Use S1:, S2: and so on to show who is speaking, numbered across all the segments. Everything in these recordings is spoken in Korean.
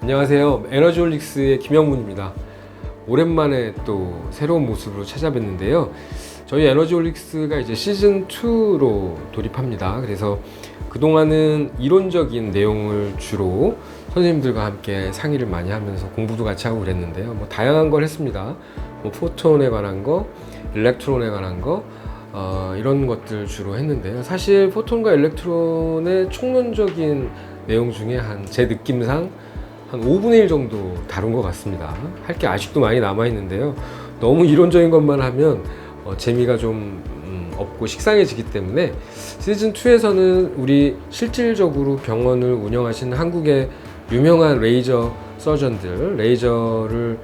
S1: 안녕하세요. 에너지홀릭스의 김영문입니다. 오랜만에 또 새로운 모습으로 찾아뵙는데요. 저희 에너지홀릭스가 이제 시즌2로 돌입합니다. 그래서 그동안은 이론적인 내용을 주로 선생님들과 함께 상의를 많이 하면서 공부도 같이 하고 그랬는데요. 뭐 다양한 걸 했습니다. 뭐 포톤에 관한 거, 일렉트론에 관한 거, 이런 것들 주로 했는데요. 사실 포톤과 일렉트론의 총론적인 내용 중에 제 느낌상 한 5분의 1 정도 다룬 것 같습니다. 할 게 아직도 많이 남아있는데요. 너무 이론적인 것만 하면 재미가 좀 없고 식상해지기 때문에 시즌2에서는 우리 실질적으로 병원을 운영하시는 한국의 유명한 레이저 서전들, 레이저로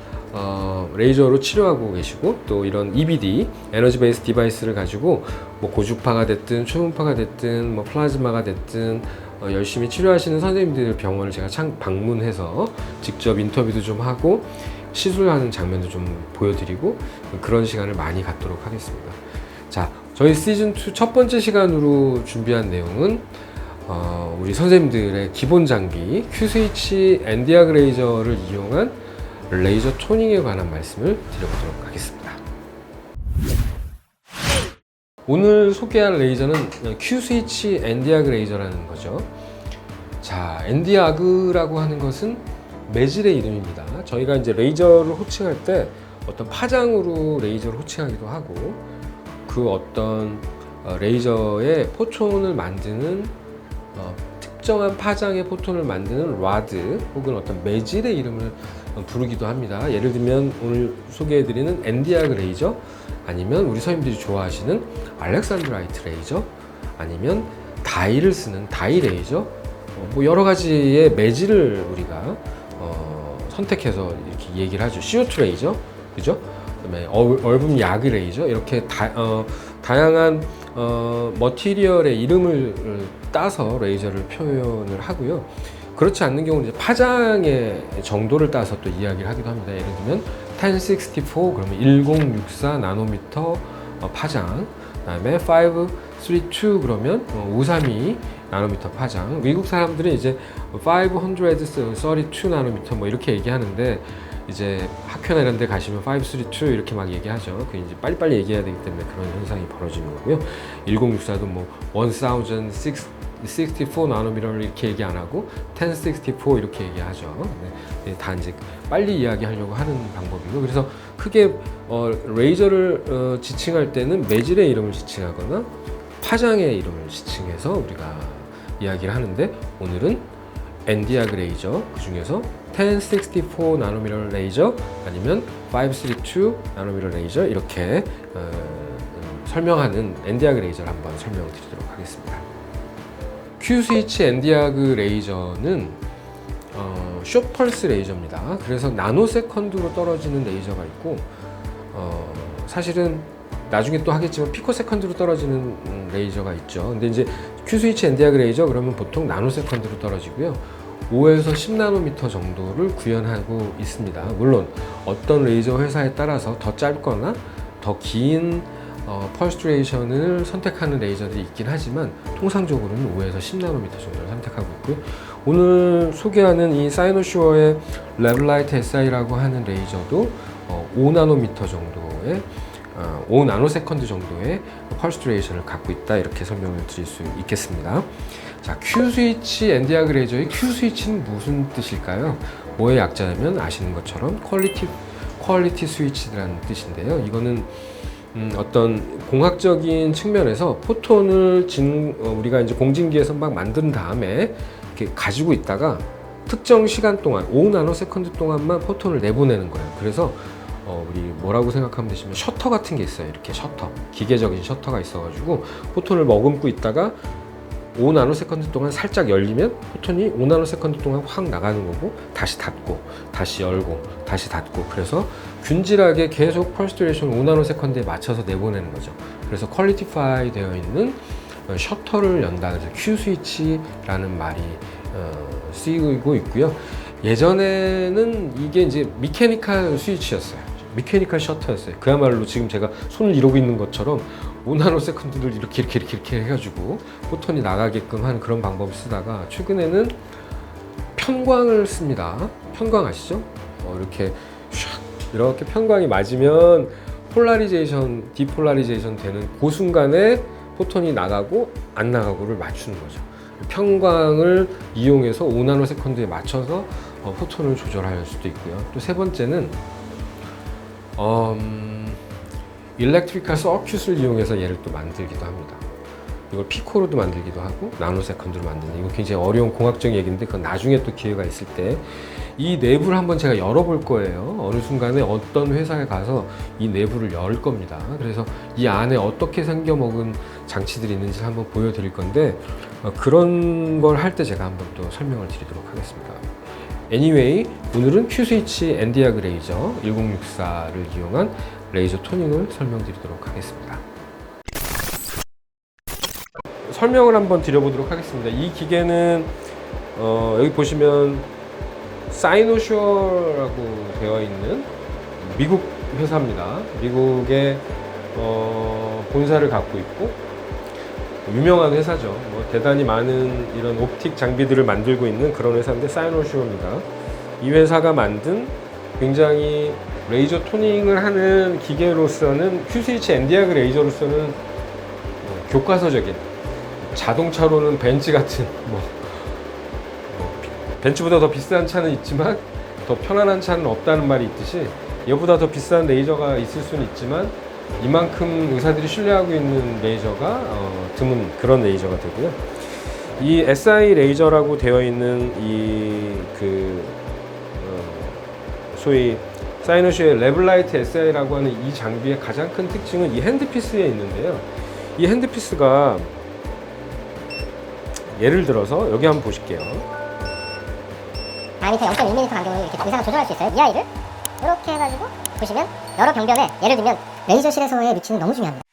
S1: 치료하고 계시고 또 이런 EBD, 에너지 베이스 디바이스를 가지고 뭐 고주파가 됐든 초음파가 됐든 뭐 플라즈마가 됐든 열심히 치료하시는 선생님들 병원을 제가 방문해서 직접 인터뷰도 좀 하고 시술하는 장면도 좀 보여드리고 그런 시간을 많이 갖도록 하겠습니다. 자, 저희 시즌2 첫 번째 시간으로 준비한 내용은 우리 선생님들의 기본 장비 Q-스위치 엔디아그 레이저를 이용한 레이저 토닝에 관한 말씀을 드려보도록 하겠습니다. 오늘 소개할 레이저는 Q-스위치 엔디아그 레이저라는 거죠. 자, 엔디아그라고 하는 것은 매질의 이름입니다. 저희가 이제 레이저를 호칭할 때 어떤 파장으로 레이저를 호칭하기도 하고 그 어떤 레이저의 포톤을 만드는 특정한 파장의 포톤을 만드는 라드 혹은 어떤 매질의 이름을 부르기도 합니다. 예를 들면 오늘 소개해드리는 엔디아그 레이저, 아니면 우리 선생님들이 좋아하시는 알렉산드라이트 레이저, 아니면 다이를 쓰는 다이 레이저, 뭐 여러 가지의 매질을 우리가 선택해서 이렇게 얘기를 하죠. CO2 레이저, 그죠? 그다음에 얼분 야그 레이저, 이렇게 다양한 머티리얼의 이름을 따서 레이저를 표현을 하고요. 그렇지 않는 경우는 이제 파장의 정도를 따서 또 이야기를 하기도 합니다. 예를 들면 1064 그러면 1064 나노미터 파장, 그다음에 532 그러면 532 나노미터 파장. 미국 사람들은 이제 532 나노미터 뭐 이렇게 얘기하는데 이제 학교나 이런 데 가시면 532 이렇게 막 얘기하죠. 그 이제 빨리빨리 얘기해야 되기 때문에 그런 현상이 벌어지는 거고요. 1064도 뭐 1064 나노미터를 이렇게 얘기 안 하고 1064 이렇게 얘기하죠. 네, 다 이제 빨리 이야기하려고 하는 방법이고, 그래서 크게 레이저를 지칭할 때는 매질의 이름을 지칭하거나 파장의 이름을 지칭해서 우리가 이야기를 하는데, 오늘은 엔디아그 레이저, 그 중에서 1064 나노미터 레이저 아니면 532 나노미터 레이저 이렇게 설명하는 엔디아그 레이저를 한번 설명드리도록 하겠습니다. Q-스위치 엔디아그 레이저는 숏펄스 레이저입니다. 그래서 나노세컨드로 떨어지는 레이저가 있고 사실은 나중에 또 하겠지만 피코세컨드로 떨어지는 레이저가 있죠. 근데 이제 Q-스위치 엔디아그 레이저 그러면 보통 나노세컨드로 떨어지고요. 5에서 10나노미터 정도를 구현하고 있습니다. 물론 어떤 레이저 회사에 따라서 더 짧거나 더 긴 펄스 듀레이션을 선택하는 레이저들이 있긴 하지만 통상적으로는 5에서 10나노미터 정도를 선택하고 있고요. 오늘 소개하는 이 사이노슈어의 레블라이트 SI라고 하는 레이저도 5나노미터 정도의 5나노세컨드 정도의 펄스 듀레이션을 갖고 있다, 이렇게 설명을 드릴 수 있겠습니다. 자, Q-스위치 엔디아그 레이저의 Q-스위치는 무슨 뜻일까요? 뭐의 약자냐면 아시는 것처럼 퀄리티 스위치라는 뜻인데요. 이거는 어떤 공학적인 측면에서 포톤을 우리가 이제 공진기에서 막 만든 다음에 이렇게 가지고 있다가 특정 시간 동안 5나노세컨드 동안만 포톤을 내보내는 거예요. 그래서 우리 뭐라고 생각하면 되시면 셔터 같은 게 있어요. 이렇게 셔터, 기계적인 셔터가 있어가지고 포톤을 머금고 있다가 5나노세컨드 동안 살짝 열리면 포톤이 5나노세컨드 동안 확 나가는 거고, 다시 닫고 다시 열고 다시 닫고, 그래서 균질하게 계속 펄스 듀레이션 5나노세컨드에 맞춰서 내보내는 거죠. 그래서 퀄리티파이 되어 있는 셔터를 연다. 그래서 Q 스위치라는 말이 쓰이고 있고요. 예전에는 이게 이제 미케니컬 스위치였어요. 미케니컬 셔터였어요. 그야말로 지금 제가 손을 이러고 있는 것처럼 5나노세컨드를 이렇게 해가지고 포톤이 나가게끔 하는 그런 방법을 쓰다가 최근에는 편광을 씁니다. 편광 아시죠? 이렇게 이렇게 편광이 맞으면 폴라리제이션, 디폴라리제이션 되는 그 순간에 포톤이 나가고 안 나가고를 맞추는 거죠. 편광을 이용해서 5나노세컨드에 맞춰서 포톤을 조절할 수도 있고요. 또 세 번째는 일렉트리컬 서큐트를 이용해서 얘를 또 만들기도 합니다. 이걸 피코로도 만들기도 하고 나노세컨드로 만드는, 이건 굉장히 어려운 공학적인 얘기인데 그건 나중에 또 기회가 있을 때 이 내부를 한번 제가 열어볼 거예요. 어느 순간에 어떤 회사에 가서 이 내부를 열 겁니다. 그래서 이 안에 어떻게 생겨먹은 장치들이 있는지 한번 보여드릴 건데 그런 걸 할 때 제가 한번 또 설명을 드리도록 하겠습니다. Anyway, 오늘은 Q-스위치 엔디아그 레이저 1064를 이용한 레이저 토닝을 설명드리도록 하겠습니다. 설명을 한번 드려보도록 하겠습니다. 이 기계는 여기 보시면 사이노슈어라고 되어 있는 미국 회사입니다. 미국에 본사를 갖고 있고 유명한 회사죠. 대단히 많은 이런 옵틱 장비들을 만들고 있는 그런 회사인데 사이노슈어입니다. 이 회사가 만든 굉장히 레이저 토닝을 하는 기계로서는 Q-스위치 엔디아그 레이저로서는 교과서적인, 자동차로는 벤츠 같은 벤츠보다 더 비싼 차는 있지만 더 편안한 차는 없다는 말이 있듯이 얘보다 더 비싼 레이저가 있을 수는 있지만 이만큼 의사들이 신뢰하고 있는 레이저가 드문 그런 레이저가 되고요. 이 SI 레이저라고 되어 있는 소위 사이노슈의 레블라이트 SI라고 하는 이 장비의 가장 큰 특징은 이 핸드피스에 있는데요. 이 핸드피스가 예를 들어서 여기 한번 보실게요.
S2: 다이아미터 0.1mm 간격으로 이렇게 의사가 조절할 수 있어요. 이 아이를 이렇게 해가지고 보시면 여러 병변에, 예를 들면 레이저실에서의 위치는 너무 중요합니다.